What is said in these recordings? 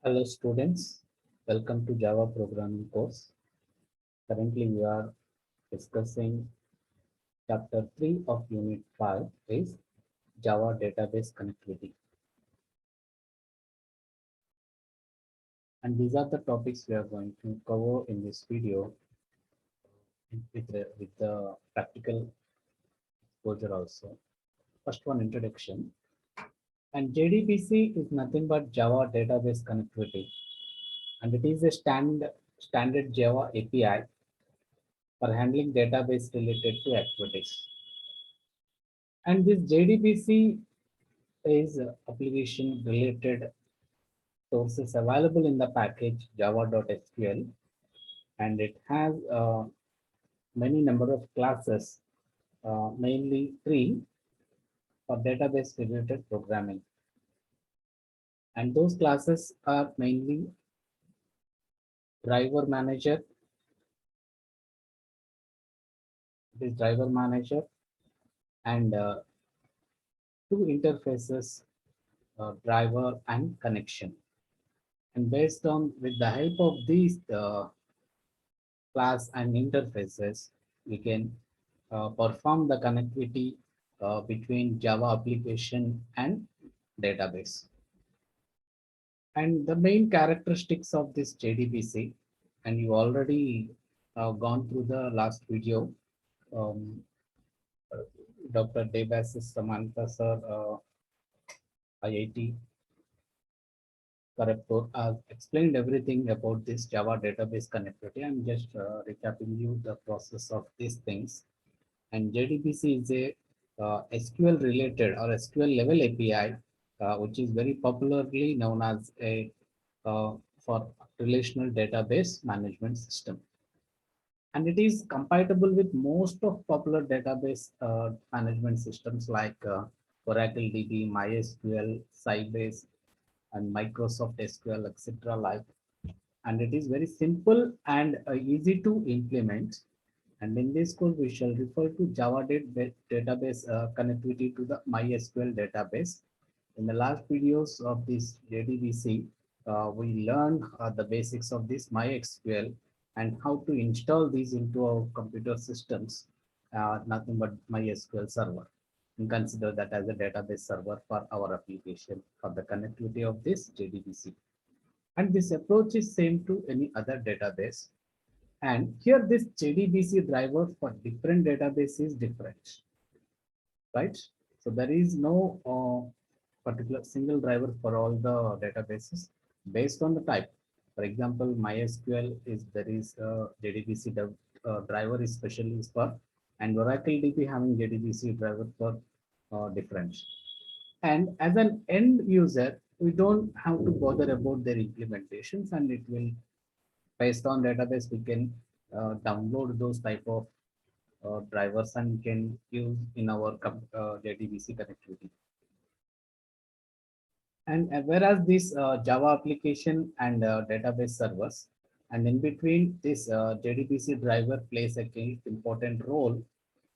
Hello students, welcome to Java programming course. Currently we are discussing chapter 3 of unit 5 is Java database connectivity. And these are the topics we are going to cover in this video with the practical exposure also. First one, introduction. And JDBC is nothing but Java database connectivity. And it is a standard Java API for handling database related to activities. And this JDBC is application related sources available in the package java.sql, and it has many number of classes, mainly three for database related programming. And those classes are mainly driver manager, and two interfaces, driver and connection. And based on with the help of these class and interfaces, we can perform the connectivity between Java application and database. And the main characteristics of this JDBC, and you already gone through the last video, um, Dr. Debasis Samantha sir, IIT Kharagpur explained everything about this Java database connectivity. I'm just recapping you the process of these things. And JDBC is a SQL related or SQL level API, which is very popularly known as a for relational database management system. And it is compatible with most of popular database management systems like Oracle DB, MySQL, Sybase, and Microsoft SQL, etc. Like, and it is very simple and easy to implement. And in this course, we shall refer to Java database connectivity to the MySQL database. In the last videos of this JDBC, we learned the basics of this MySQL and how to install these into our computer systems, nothing but MySQL server. And consider that as a database server for our application for the connectivity of this JDBC. And this approach is same to any other database. And here this JDBC driver for different database is different, right? So there is no particular single driver for all the databases based on the type. For example, MySQL is there is a JDBC driver is specially for, and Oracle DB having JDBC driver for different. And as an end user, we don't have to bother about their implementations, and it will based on database we can download those type of drivers and can use in our JDBC connectivity. And whereas this Java application and database servers, and in between this JDBC driver plays a key important role.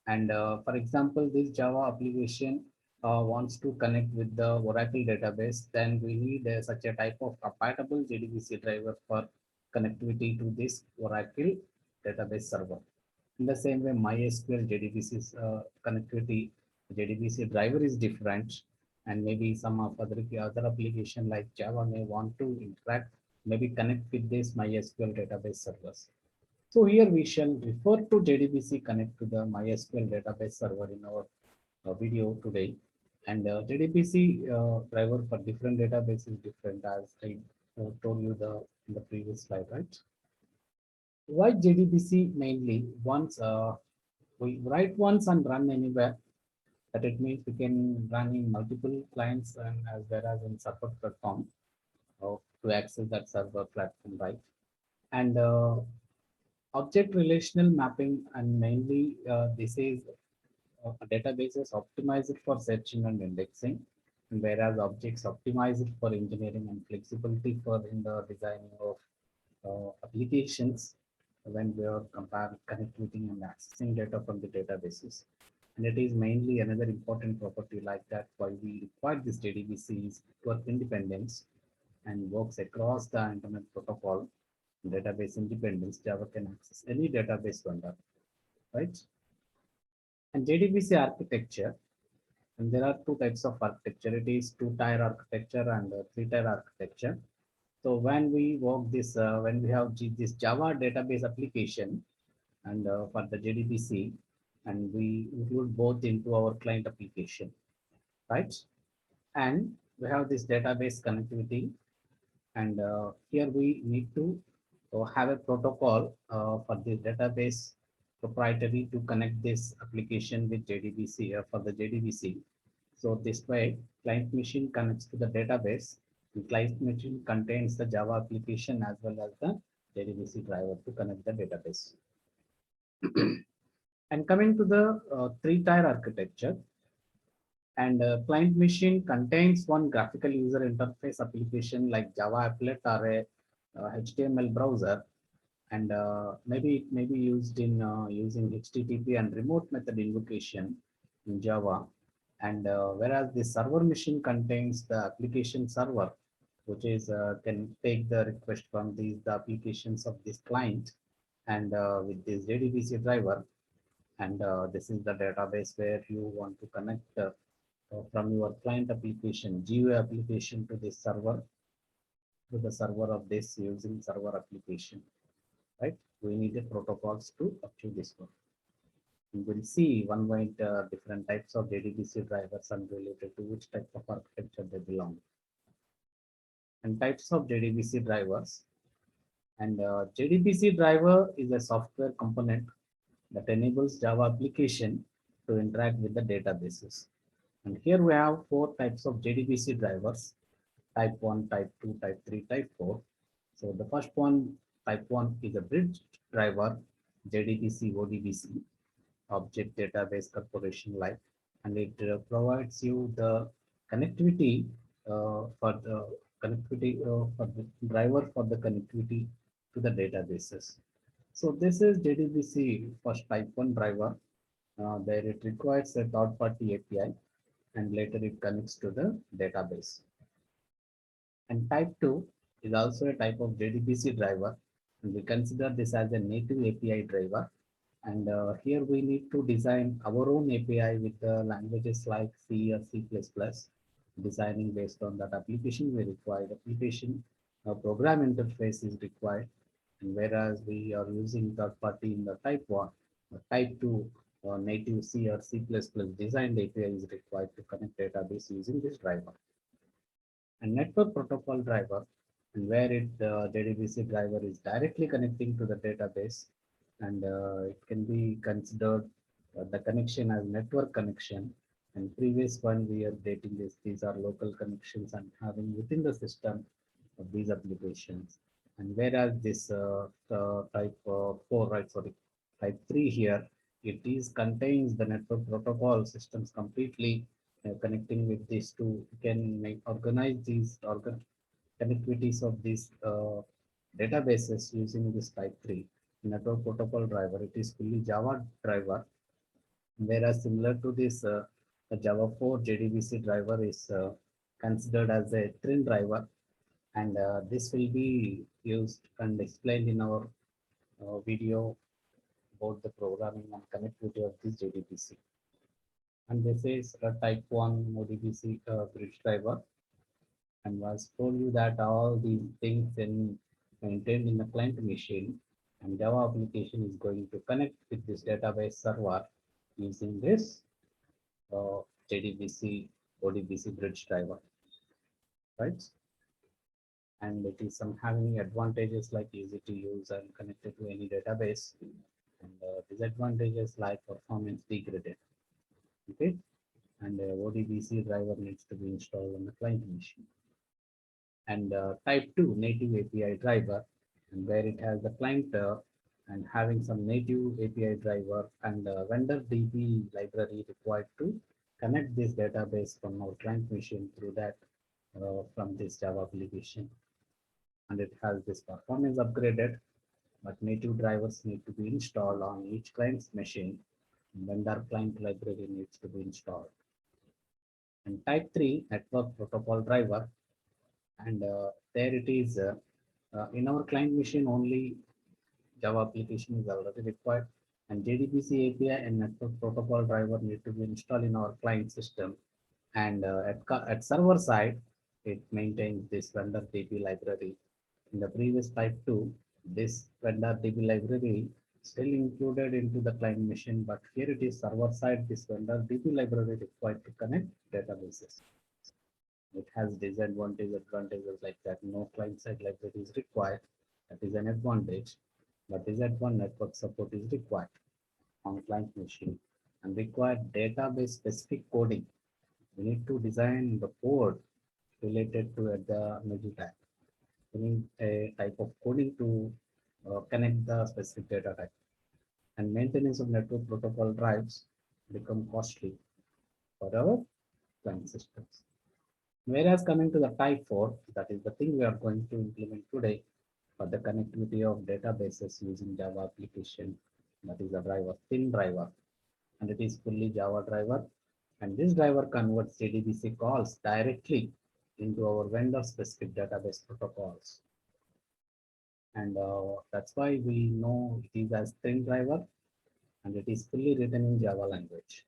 And for example, this Java application wants to connect with the Oracle database, then we need such a type of compatible JDBC driver for connectivity to this Oracle database server. In the same way, MySQL JDBC's connectivity, JDBC driver is different, and maybe some of other application like Java may want to interact, maybe connect with this MySQL database servers. So here we shall refer to JDBC connect to the MySQL database server in our video today. And JDBC driver for different database is different, as I told you in the previous slide, right? Why JDBC mainly? Once we write once and run anywhere, that it means we can run in multiple clients and as well as in server platform to access that server platform, right? And object relational mapping, and mainly this is a database is optimized for searching and indexing, and whereas objects optimized for engineering and flexibility for in the designing of applications when we are comparing connectivity and accessing data from the databases. And it is mainly another important property like that why we require this JDBC is network independence. and works across the internet protocol. Database independence, Java can access any database vendor, right? And JDBC architecture, and there are two types of architecture. It is two-tier architecture and three-tier architecture. So when we work this, when we have this Java database application and for the JDBC, and we include both into our client application, right? And we have this database connectivity, and here we need to have a protocol for the database proprietary to connect this application with JDBC for the JDBC. So this way, client machine connects to the database. The client machine contains the Java application as well as the JDBC driver to connect the database. And coming to the three-tier architecture, and client machine contains one graphical user interface application like Java applet or a HTML browser, and maybe it may be used in using HTTP and remote method invocation in Java. And whereas the server machine contains the application server, which is can take the request from the applications of this client, and with this JDBC driver, and this is the database where you want to connect from your client application, GUI application to this server, to the server of this using server application, right? We need the protocols to achieve this one. We will see one by different types of JDBC drivers and related to which type of architecture they belong. And types of JDBC drivers. And JDBC driver is a software component that enables Java application to interact with the databases. And here we have four types of JDBC drivers: type 1, type 2, type 3, type 4. So the first one, type 1, is a bridge driver, JDBC ODBC, Object Database Corporation like, and it provides you the connectivity for the for the driver for the connectivity to the databases. So this is JDBC first type 1 driver. There it requires a third-party API, and later it connects to the database. And type 2 is also a type of JDBC driver, and we consider this as a native API driver. And here we need to design our own API with the languages like C or C++, designing based on that application we require. Application program interface is required, and whereas we are using third party in the type 1, type 2 native C or C++ designed API is required to connect database using this driver. And network protocol driver, and where the JDBC driver is directly connecting to the database, and it can be considered the connection as network connection. And previous one we are dating this, these are local connections and having within the system of these applications. And whereas this type 4, right, sorry, type 3 here, it is contains the network protocol systems completely connecting with these two. You can organize these connectivities of these databases using this type 3 network protocol driver. It is fully Java driver, whereas similar to this the Java 4 JDBC driver is considered as a Trin driver, and this will be used and explained in our video about the programming and connectivity of this JDBC. And this is a type 1 ODBC bridge driver, and was told you that all these things in maintained in the client machine, and Java application is going to connect with this database server using this JDBC ODBC bridge driver, right? And it is some having advantages like easy to use and connected to any database, and disadvantages like performance degraded. Okay, and ODBC driver needs to be installed on the client machine. And type 2 native API driver, and where it has the client and having some native API driver and vendor DB library required to connect this database from our client machine through that from this Java application. And it has this performance upgraded, but native drivers need to be installed on each client's machine. Vendor client library needs to be installed. And type 3 network protocol driver, And there it is. In our client machine, only Java application is already required, and JDBC API and network protocol driver need to be installed in our client system. And at server side, it maintains this vendor DB library. In the previous type 2, this vendor DB library still included into the client machine, but here it is server side, this vendor DB library required to connect databases. It has disadvantages, advantages like that. No client-side library is required. That is an advantage. But disadvantage, network support is required on client machine and required database specific coding. We need to design the code related to at the middle type. We need a type of coding to connect the specific data type. And maintenance of network protocol drives become costly for our client systems. Whereas coming to the type 4, that is the thing we are going to implement today for the connectivity of databases using Java application, that is the driver, thin driver, and it is fully Java driver. And this driver converts JDBC calls directly into our vendor specific database protocols. And that's why we know it is as thin driver and it is fully written in Java language.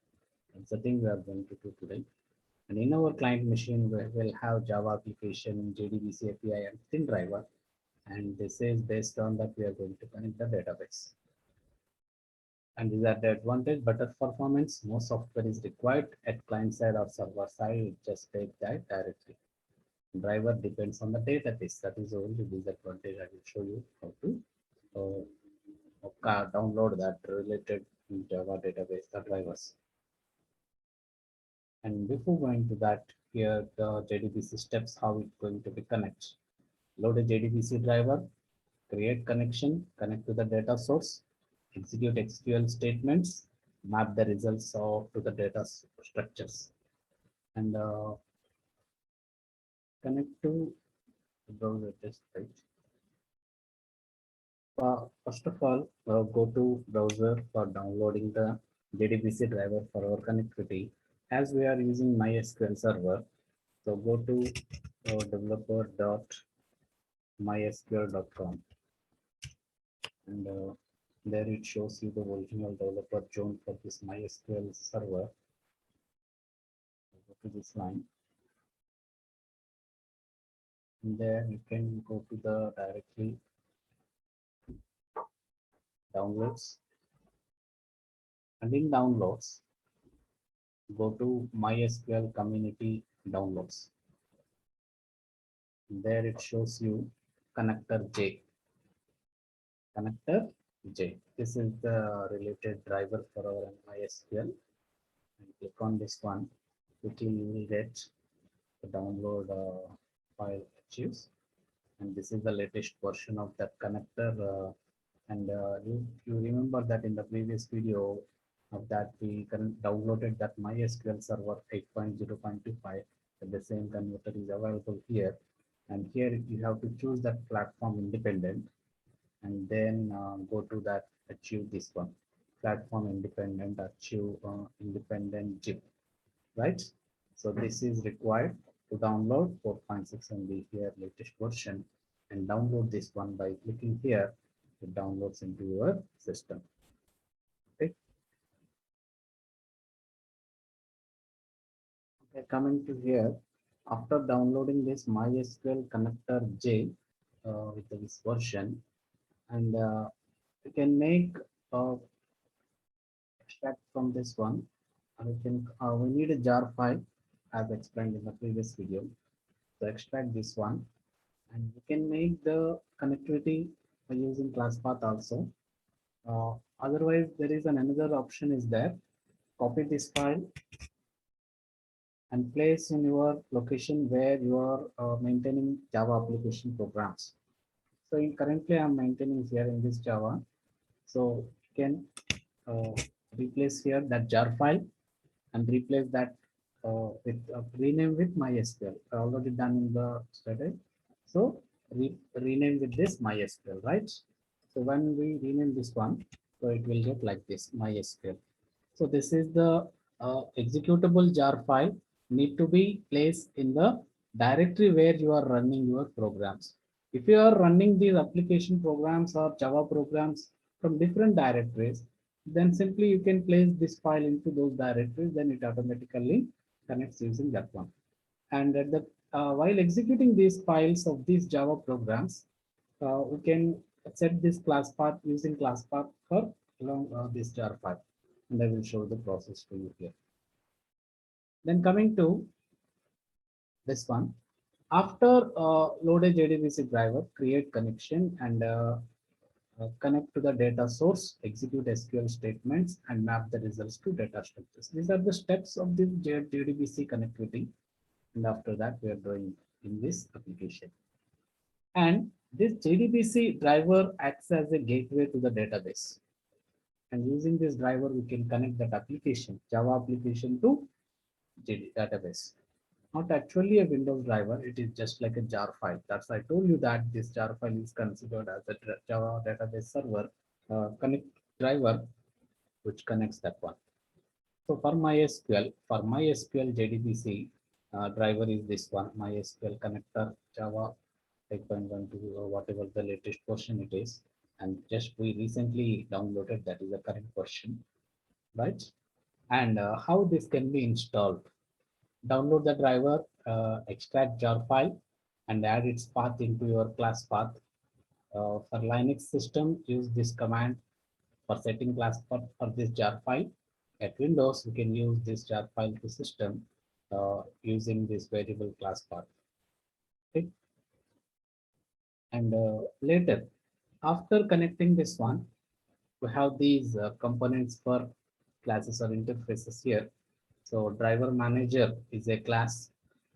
That's the thing we are going to do today. And in our client machine, we will have Java application, JDBC API, and thin driver. And this is based on that we are going to connect the database. And these are the advantage, better performance. No software is required at client side or server side. Just take that directly. Driver depends on the database. That is the only disadvantage. I will show you how to download that related Java database, the drivers. And before going to that, here the JDBC steps, how it's going to be connected. Load a JDBC driver, create connection, connect to the data source, execute SQL statements, map the results to the data structures, and connect to the browser test page. First of all, go to browser for downloading the JDBC driver for our connectivity. As we are using MySQL server, so go to developer.mysql.com, and there it shows you the original developer zone for this MySQL server. Go to this line, and there you can go to the directly downloads, and in downloads, go to MySQL community downloads. There it shows you connector J. Connector J. This is the related driver for our MySQL. And click on this one. Quickly you will get the download file achieves. And this is the latest version of that connector. And you remember that in the previous video of that we downloaded that MySQL server 8.0.25. The same converter is available here. And here you have to choose that platform independent, and then go to that achieve this one, platform independent, achieve independent zip, right? So this is required to download 4.6 MB here latest version, and download this one by clicking here. It downloads into your system. Okay. Okay, coming to here, after downloading this MySQL connector J with this version, and we can make extract from this one. We need a jar file as explained in the previous video. So extract this one, and we can make the connectivity by using class path also. Otherwise, there is another option is there. Copy this file and place in your location where you are maintaining Java application programs. So currently I'm maintaining here in this Java. So you can replace here that jar file and replace that with rename with MySQL. I already done in the study. So rename with this MySQL, right? So when we rename this one, so it will get like this MySQL. So this is the executable jar file need to be placed in the directory where you are running your programs. If you are running these application programs or Java programs from different directories, then simply you can place this file into those directories, then it automatically connects using that one. And at the while executing these files of these Java programs, we can set this class path using class path for along this jar file, and I will show the process to you here. Then coming to this one, after load a JDBC driver, create connection and connect to the data source, execute SQL statements, and map the results to data structures. These are the steps of the JDBC connectivity. And after that, we are doing in this application. And this JDBC driver acts as a gateway to the database. And using this driver, we can connect that application, Java application to database. Not actually a Windows driver, it is just like a jar file. That's why I told you that this jar file is considered as a Java database server connect driver, which connects that one. So for MySQL JDBC driver is this one, MySQL connector Java 8.12 or whatever the latest version it is. And just we recently downloaded, that is the current version, right? And how this can be installed. Download the driver, extract jar file, and add its path into your class path. For Linux system, use this command for setting class path for this jar file. At Windows, you can use this jar file to system using this variable class path. Okay. And later, after connecting this one, we have these components for classes or interfaces here. So driver manager is a class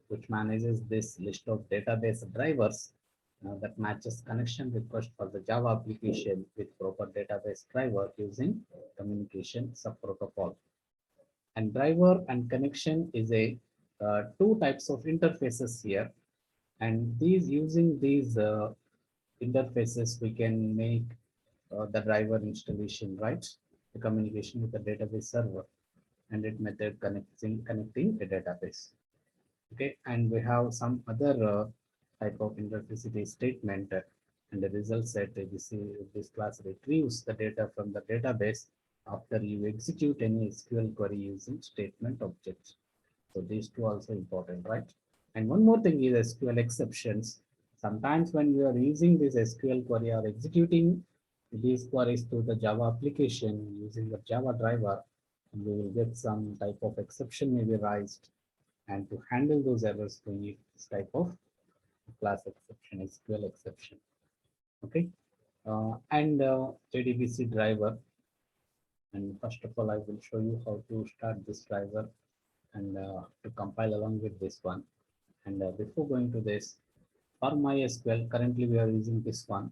which manages this list of database drivers that matches connection request for the Java application with proper database driver using communication subprotocol. And driver and connection is a two types of interfaces here. And these using these interfaces, we can make the driver installation, right? The communication with the database server and it method connecting a database. Okay, and we have some other type of interface statement and the result set this class retrieves the data from the database after you execute any SQL query using statement objects. So these two also important, right? And one more thing is SQL exceptions. Sometimes when you are using this SQL query or executing these queries to the Java application using the Java driver, we will get some type of exception may be raised. And to handle those errors, we need this type of class exception, SQL exception. Okay. And JDBC driver. And first of all, I will show you how to start this driver and to compile along with this one. And before going to this, for MySQL, currently we are using this one.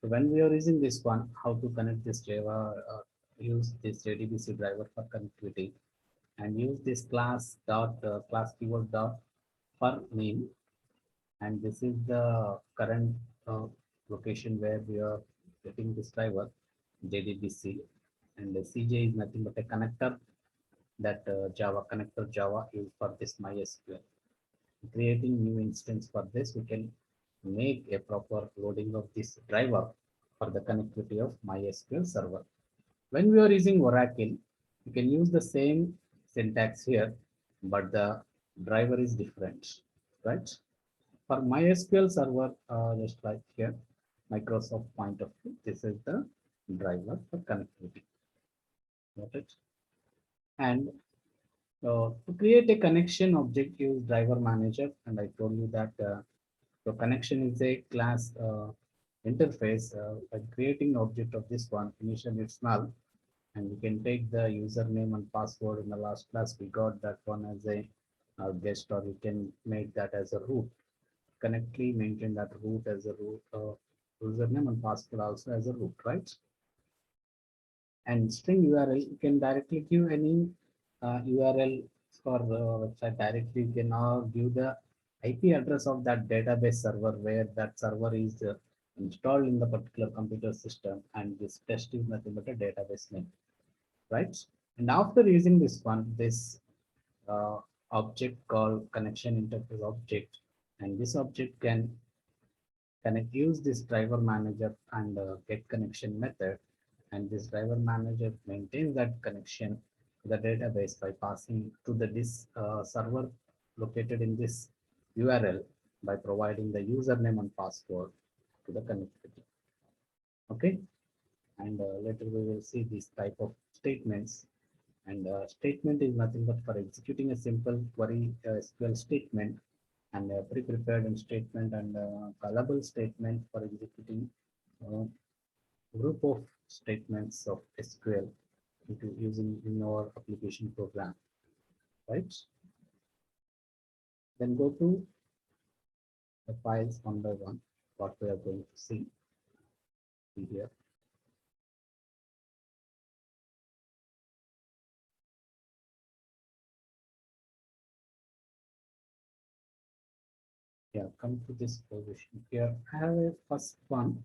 So when we are using this one, how to connect this Java, use this JDBC driver for connectivity, and use this class keyword dot for name. And this is the current location where we are getting this driver JDBC, and the CJ is nothing but a connector that Java connector Java used for this MySQL. Creating new instance for this, we can make a proper loading of this driver for the connectivity of MySQL server. When we are using Oracle, you can use the same syntax here, but the driver is different, right? For MySQL server, just like here, Microsoft point of view, this is the driver for connectivity. Got it? And to create a connection object, use driver manager. And I told you that the connection is a class interface. By creating object of this one, initially it's null. And we can take the username and password. In the last class, we got that one as a guest, or we can make that as a root. Correctly maintain that root as a root, username and password also as a root, right? And string URL, you can directly give any URL for website directly. You can now give the IP address of that database server where that server is installed in the particular computer system, and this test is nothing but a database name, right? And after using this one, this object called connection interface object, And this object can connect use this driver manager and get connection method, and this driver manager maintains that connection to the database by passing to the this server located in this URL by providing the username and password to the connectivity. Okay, and later we will see this type of statements. And statement is nothing but for executing a simple query SQL statement, and a pre-prepared statement and callable statement for executing uh, group of statements of SQL into using in our application program, right? Then go to the files one by one, what we are going to see here. Yeah, come to this position here. I have a first one,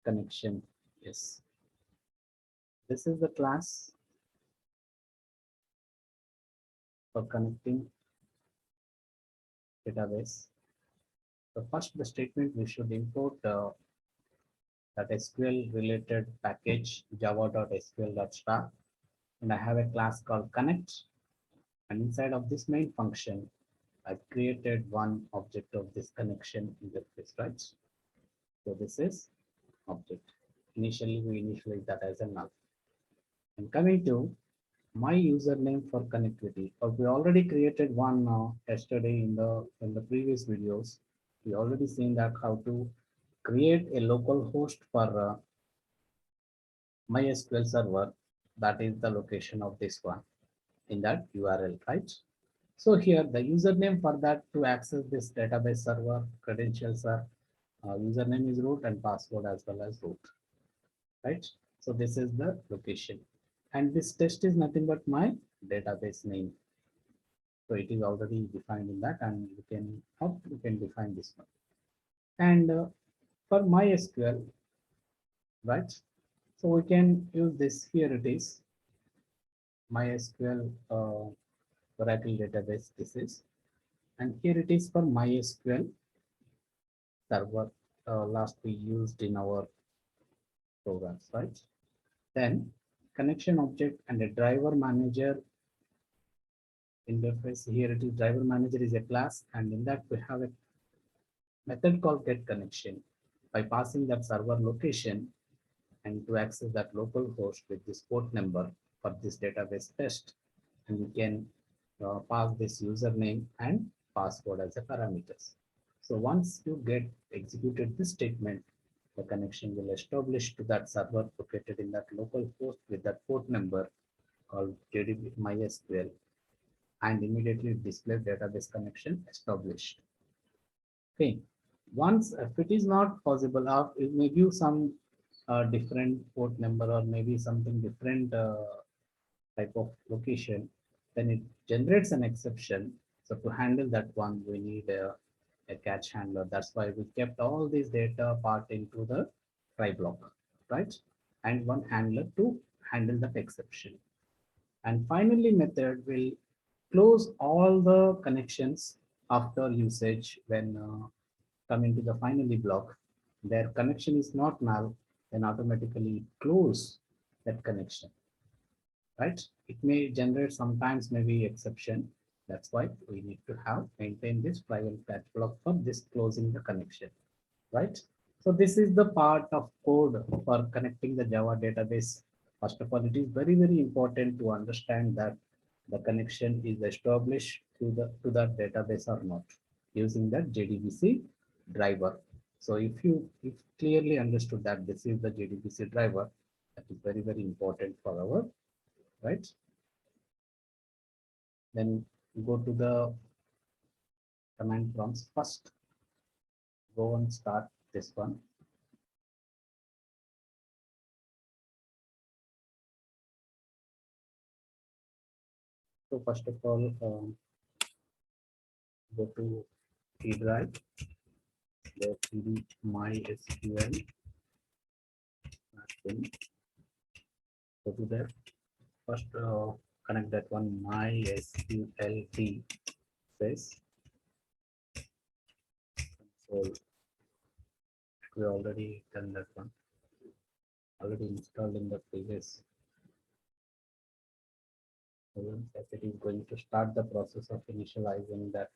connection. Yes, this is the class for connecting database. So first, the statement we should import that SQL related package java.sql.star, and I have a class called connect, and inside of this main function I've created one object of this connection interface, right? So this is object. Initially we initialize that as a null. And coming to my username for connectivity, we already created one yesterday in the previous videos. We already seen that how to create a local host for MySQL server. That is the location of this one in that URL, right? So here the username for that to access this database server credentials are username is root and password as well as root, right? So this is the location, and this test is nothing but my database name. So it is already defined in that, and you can define this one. And for MySQL, right? So we can use this. Here it is MySQL Oracle database. This is, and here it is for MySQL server last we used in our programs, right? Then connection object and a driver manager interface. Here it is driver manager is a class, and in that we have a method called get connection by passing that server location and to access that local host with this port number for this database test, and we can pass this username and password as a parameters. So once you get executed this statement, the connection will establish to that server located in that local host with that port number called JDB MySQL, and immediately display database connection established. Okay. Once if it is not possible, it may give some different port number or maybe something different type of location, then it generates an exception. So to handle that one, we need a catch handler. That's why we kept all this data part into the try block, right? And one handler to handle that exception. And finally, method will close all the connections after usage when coming to the finally block. Their connection is not null, then automatically close that connection, right? It may generate sometimes maybe exception. That's why we need to have maintain this private catch block for this closing the connection, right? So this is the part of code for connecting the Java database. First of all, it is very, very important to understand that the connection is established to that database or not using that JDBC driver. So if clearly understood that this is the JDBC driver, that is very, very important for our, right? Then go to the command prompts first. Go and start this one. So first of all, go to C drive, the cd MySQL. Go to there. First, connect that one MySQL space So we already done that one, already installed in the previous program, as it is going to start the process of initializing that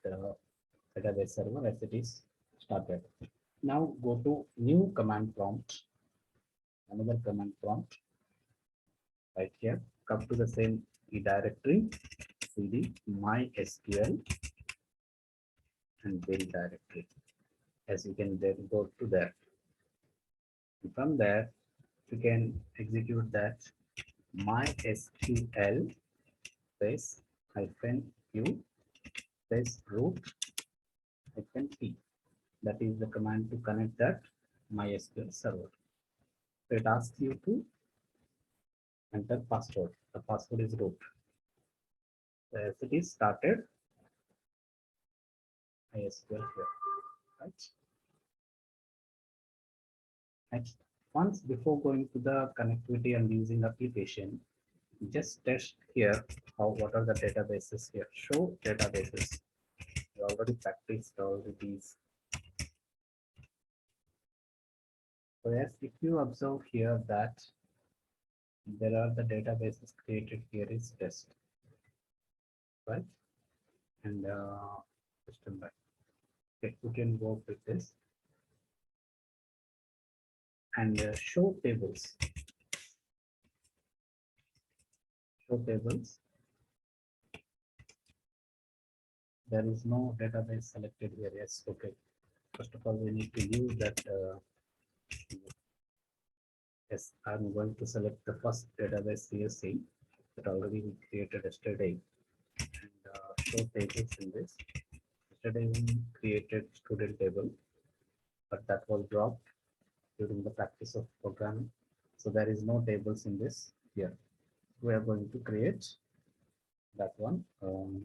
database server as it is started. Now go to new command prompt, another command prompt right here. Come to the same directory, cd mysql and build directory. As you can then go to there. And from there, you can execute that mysql space hyphen u space root hyphen p. That is the command to connect that MySQL server. So it asks you to enter password. The password is root. So as it is started, MySQL here. Right. Next, once before going to the connectivity and using application, just test here how what are the databases here. Show databases. We already practiced all of these. So yes, if you observe here that there are the databases created here is test, right? And system by. Okay, we can work with this and show tables. Show tables. There is no database selected here. Yes, okay. First of all, we need to use that. Yes, I'm going to select the first database CSC that already we created yesterday and show tables in this. Yesterday we created student table, but that was dropped during the practice of programming. So there is no tables in this here. We are going to create that one. Okay,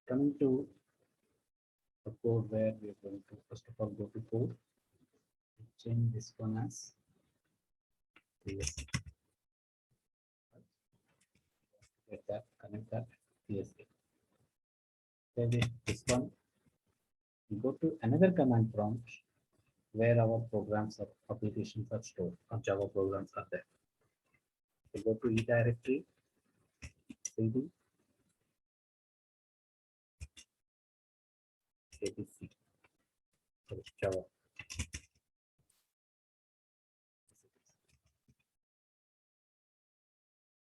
coming to the code where we are going to first of all go to code, change this one as CSC. Get that, connect that CSC. Then this one, we go to another command prompt where our programs or applications are stored, or Java programs are there. We go to E directory, cd abc, so it's Java.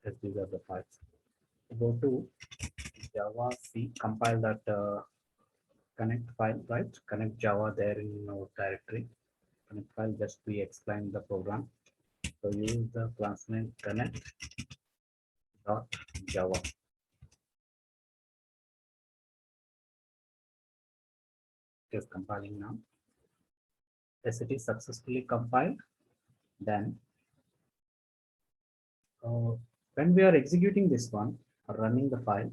As these are the files. We go to Java C, compile that connect file, right? Connect Java there in our directory. Connect file, just we explain the program. So use the class name connect dot Java. It is compiling now. As it is successfully compiled, then when we are executing this one or running the file,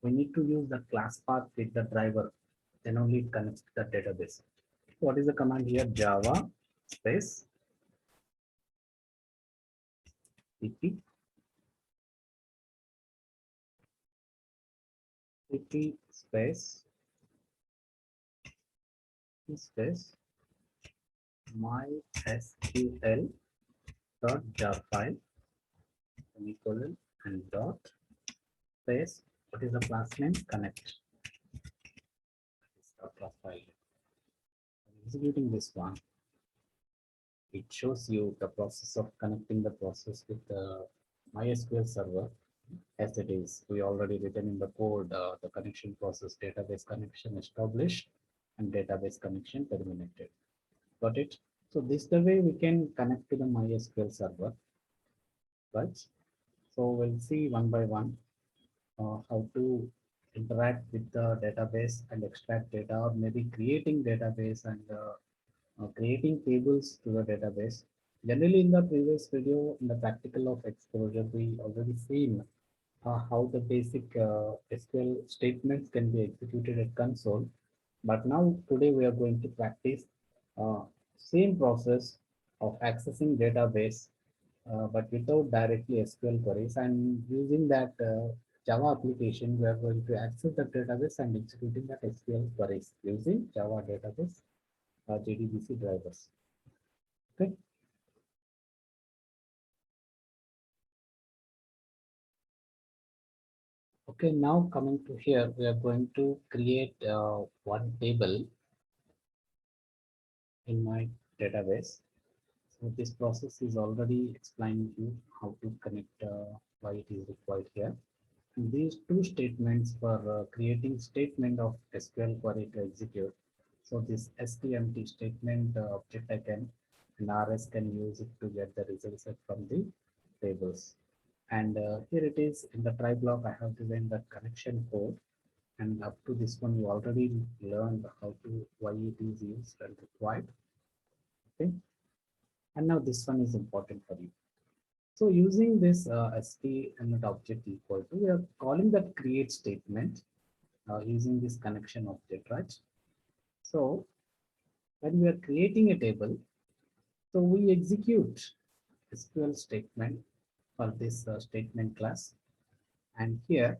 we need to use the class path with the driver. Then only it connects to the database. What is the command here? Java space cp space mysql dot jar file semicolon and dot space. What is the class name? Connect. Class file. Executing this one, it shows you the process of connecting the process with the MySQL server as it is. We already written in the code the connection process, database connection established and database connection terminated. Got it? So this the way we can connect to the MySQL server, right? So we'll see one by one how to interact with the database and extract data, or maybe creating database and creating tables to the database. Generally, in the previous video, in the practical of exposure, we already seen how the basic SQL statements can be executed at console. But now today we are going to practice uh, same process of accessing database, but without directly SQL queries and using that Java application, we are going to access the database and executing that SQL queries using Java database JDBC drivers. Okay. Okay, now coming to here, we are going to create one table in my database. So this process is already explaining you how to connect, why it is required here. And these two statements for creating statement of SQL query to execute. So this STMT statement object I can and RS can use it to get the results set from the tables. And here it is in the try block. I have given the connection code, and up to this one you already learned how to why it is used and required. Okay, and now this one is important for you. So using this STMT object equal to, we are calling that create statement using this connection object, right? So when we are creating a table, so we execute SQL statement for this statement class, and here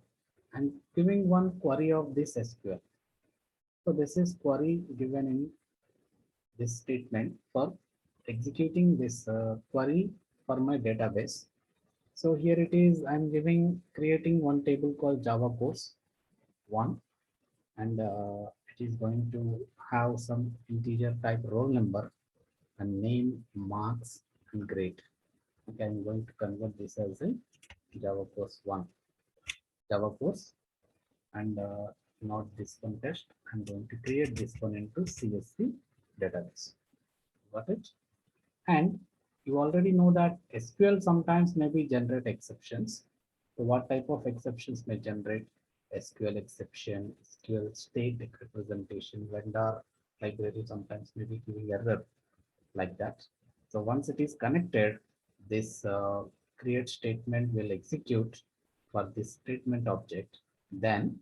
I'm giving one query of this SQL. So this is query given in this statement for executing this query for my database. So here it is, I'm giving creating one table called Java course 1, and it is going to have some integer type roll number and name, marks, and grade. Okay, I'm going to convert this as a Java course 1, Java course, and not this one test. I'm going to create this one into CSV database. Got it? And you already know that SQL sometimes maybe generate exceptions. So what type of exceptions may generate? SQL exception, SQL state representation, vendor library sometimes may be giving error like that. So once it is connected, this create statement will execute for this statement object. Then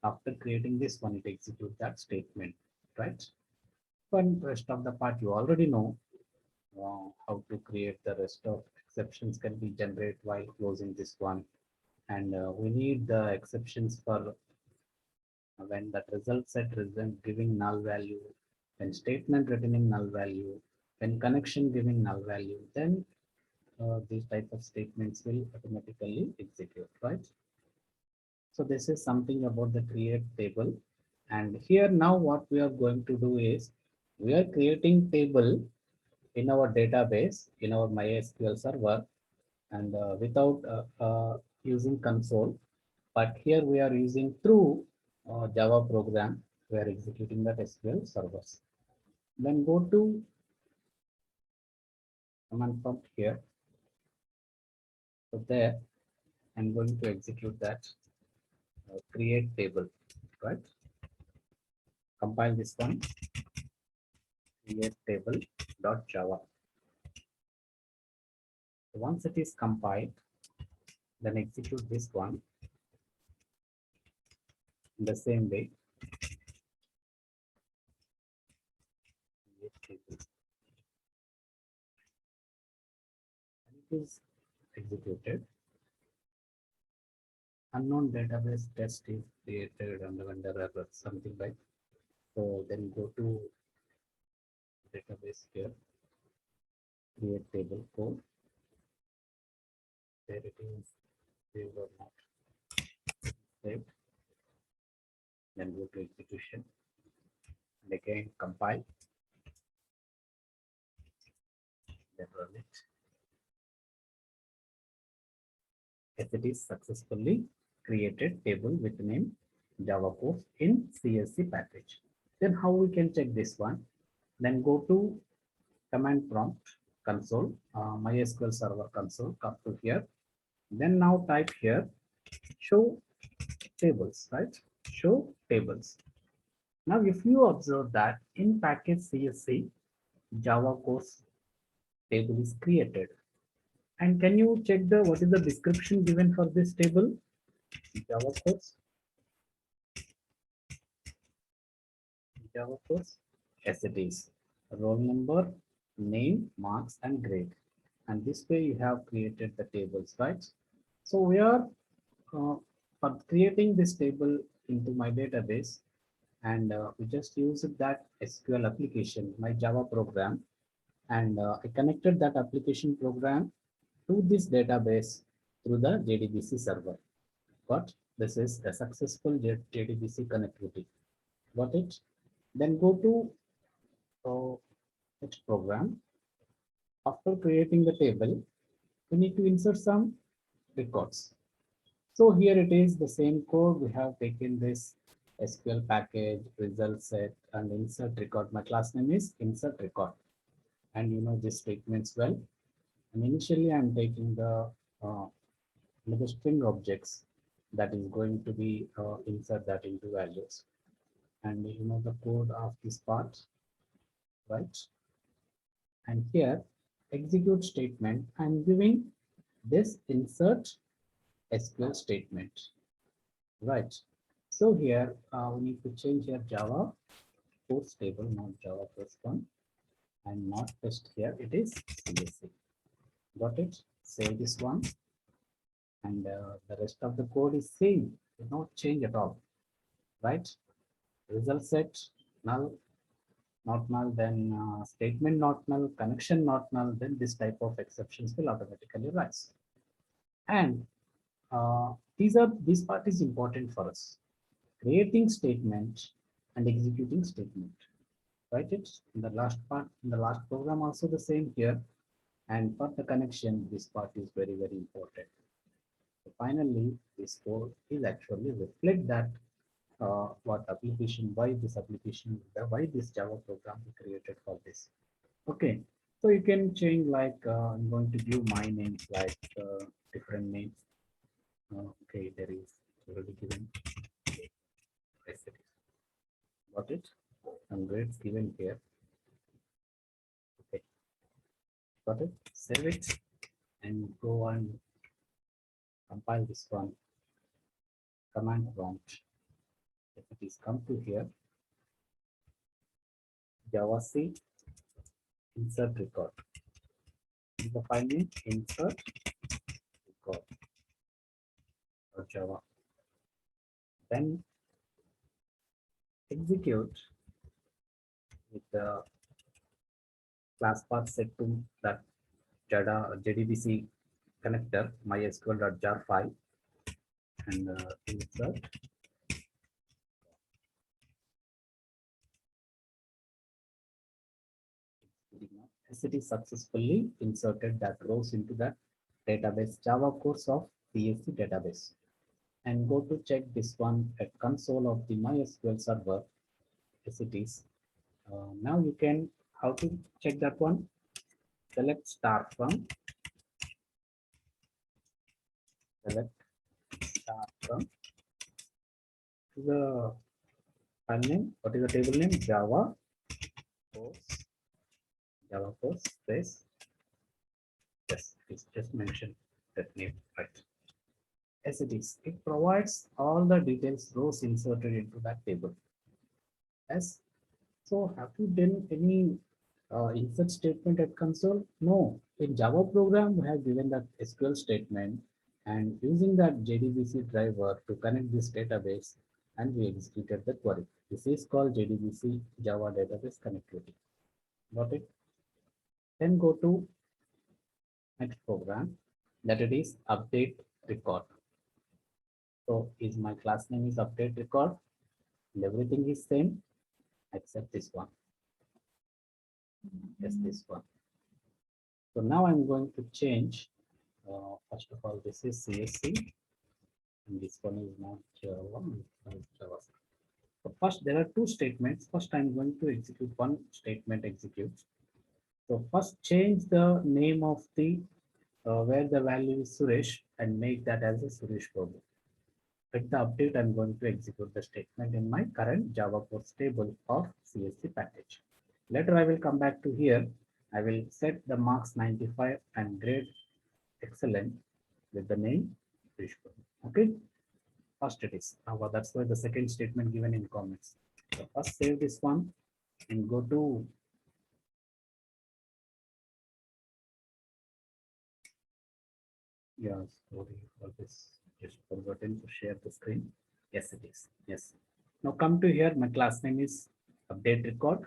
after creating this one, it executes that statement, right? But rest of the part you already know how to create the rest of exceptions can be generated while closing this one. And we need the exceptions for when that result set result giving null value, when statement returning null value, when connection giving null value, then these type of statements will automatically execute, right? So this is something about the create table. And here now what we are going to do is we are creating table in our database, in our MySQL server, and without using console. But here we are using through Java program, we are executing that SQL servers. Then go to command prompt here. So there, I'm going to execute that create table, right? Compile this one, create table dot Java. So once it is compiled, then execute this one in the same way. It is executed. Unknown database test is created and vendor error, something like. So then go to database here, create table code. There it is, saved or not saved. Then go to execution and again compile. Then run it. As it is successfully created table with name Java course in CSV package. Then how we can check this one? Then go to command prompt console, MySQL server console, come to here. Then now type here, show tables, right? Show tables. Now, if you observe that in package CSV, Java course table is created. And can you check the what is the description given for this table? Java course. Java course. Yes, it is. Roll number, name, marks, and grade. And this way you have created the tables, right? So we are for creating this table into my database, and we just used that SQL application, my Java program, and I connected that application program to this database through the JDBC server. But this is a successful JDBC connectivity. Got it? Then go to next program. After creating the table, we need to insert some records. So here it is the same code. We have taken this SQL package, result set, and insert record. My class name is insert record. And you know this statements well. And initially I'm taking the string objects that is going to be insert that into values. And you know the code of this part, right? And here execute statement, I'm giving this insert SQL statement, right? So here we need to change here Java post table, not Java post one, and not just here, it is CSC. Got it? Save this one, and the rest of the code is same, did not change at all, right? Result set null, not null, then statement not null, connection not null, then this type of exceptions will automatically rise. And this part is important for us. Creating statement and executing statement. Right? It's in the last part, in the last program also the same here. And for the connection, this part is very, very important. So finally, this code is actually reflect that what application, why this application, why this Java program we created for this. Okay, so you can change like I'm going to give my names like different names. Okay, there is already given. Got it? And grades given here. Okay, got it? Save it and go on compile this one. Command prompt. If it is come to here, Java C insert record. The file name insert record or Java. Then execute with the class path set to that JDBC connector mysql.jar file and insert. As it is successfully inserted that rows into that database Java course of CSC database. And go to check this one at console of the MySQL server as it is. Now you can, how to check that one? Select start from, select start from the file name. What is the table name? Java course space. Yes, it's just mentioned that name, right? As it is, it provides all the details rows inserted into that table. Yes. So have you done any insert statement at console? No. In Java program, we have given that SQL statement and using that JDBC driver to connect this database, and we executed the query. This is called JDBC Java database connectivity. Got it? Then go to next program that it is update record. So is my class name is update record and everything is same except this one. Yes, this one. So now I'm going to change. First of all, this is CSC, and this one is not Java. Java. So first, there are two statements. First, I'm going to execute one statement. Execute. So first, change the name of the where the value is Suresh and make that as a Suresh program. At the update, I'm going to execute the statement in my current Java course table of CSC package. Later, I will come back to here. I will set the marks 95 and grade excellent with the name Suresh. Okay. First it is. Now that's why the second statement given in comments. So first save this one and go to sorry for this. Just forgotten to share the screen. Yes, it is. Yes. Now come to here. My class name is update record,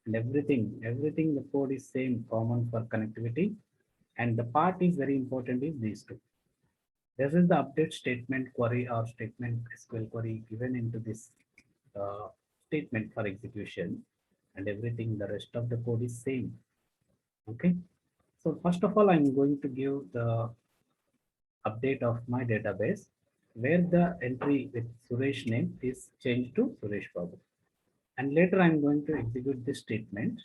and everything the code is same, common for connectivity. And the part is very important is these two. This is the update statement query or statement SQL query given into this statement for execution, and everything the rest of the code is same. Okay. So first of all, I'm going to give the update of my database where the entry with Suresh name is changed to Suresh Babu. And later I'm going to execute this statement,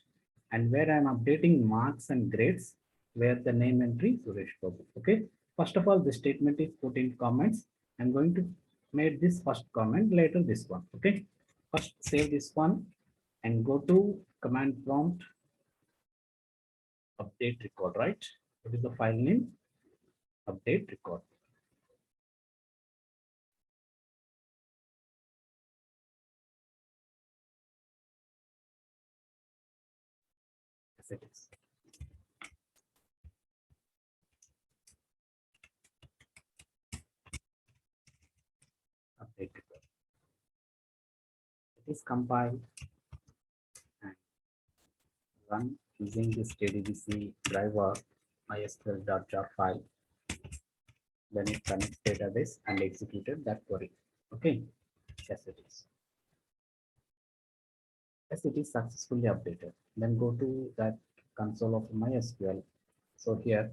and where I'm updating marks and grades where the name entry Suresh Babu. Okay. First of all, the statement is put in comments. I'm going to make this first comment, later this one. Okay. First save this one and go to command prompt update record, right? What is the file name? Update record. Yes, it is. Update record. It is compiled and run using this JDBC driver mysql.jar file. Then it connects database and executed that query. Okay, yes it is. Yes, it is successfully updated. Then go to that console of MySQL. So here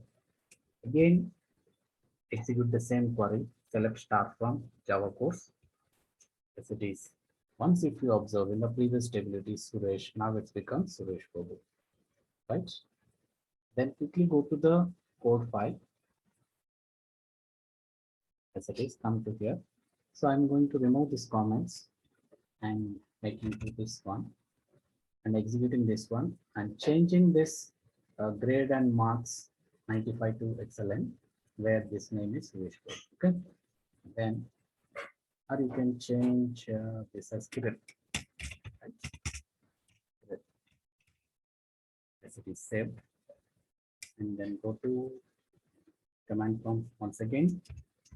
again execute the same query. Select start from Java course. Yes, it is. Once if you observe in the previous table it is Suresh, now it's become Suresh Babu, right? Then quickly go to the code file. As it is, come to here. So I'm going to remove these comments and making to this one and executing this one and changing this grade and marks 95 to excellent where this name is Suresh Babu. Okay. Then or you can change this as Kiran. Right? As it is saved, and then go to command prompt once again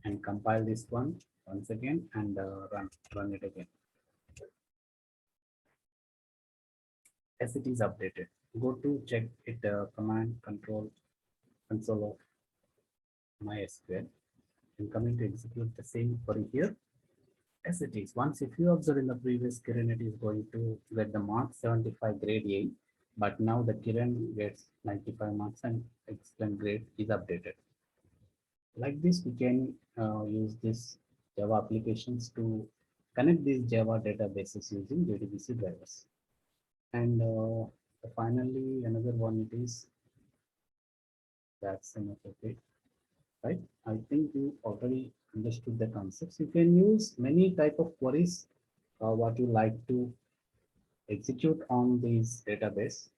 and compile this one once again and run it again. As it is updated, go to check it command control console of MySQL and coming to execute the same query here. As it is, once if you observe in the previous Kiran, it is going to get the mark 75 grade A, but now the Kiran gets 95 marks and excellent grade is updated. Like this, we can use this Java applications to connect these Java databases using JDBC drivers. And finally, another one it is that's enough of it, right? I think you already understood the concepts. You can use many type of queries, what you like to execute on these database,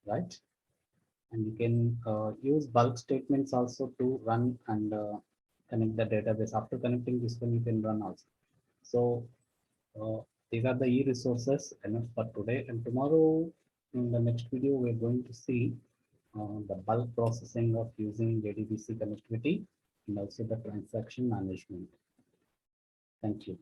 right? And you can use bulk statements also to run and connect the database. After connecting this one, you can run also. So these are the e-resources enough for today. And tomorrow in the next video, we're going to see the bulk processing of using JDBC connectivity and also the transaction management. Thank you.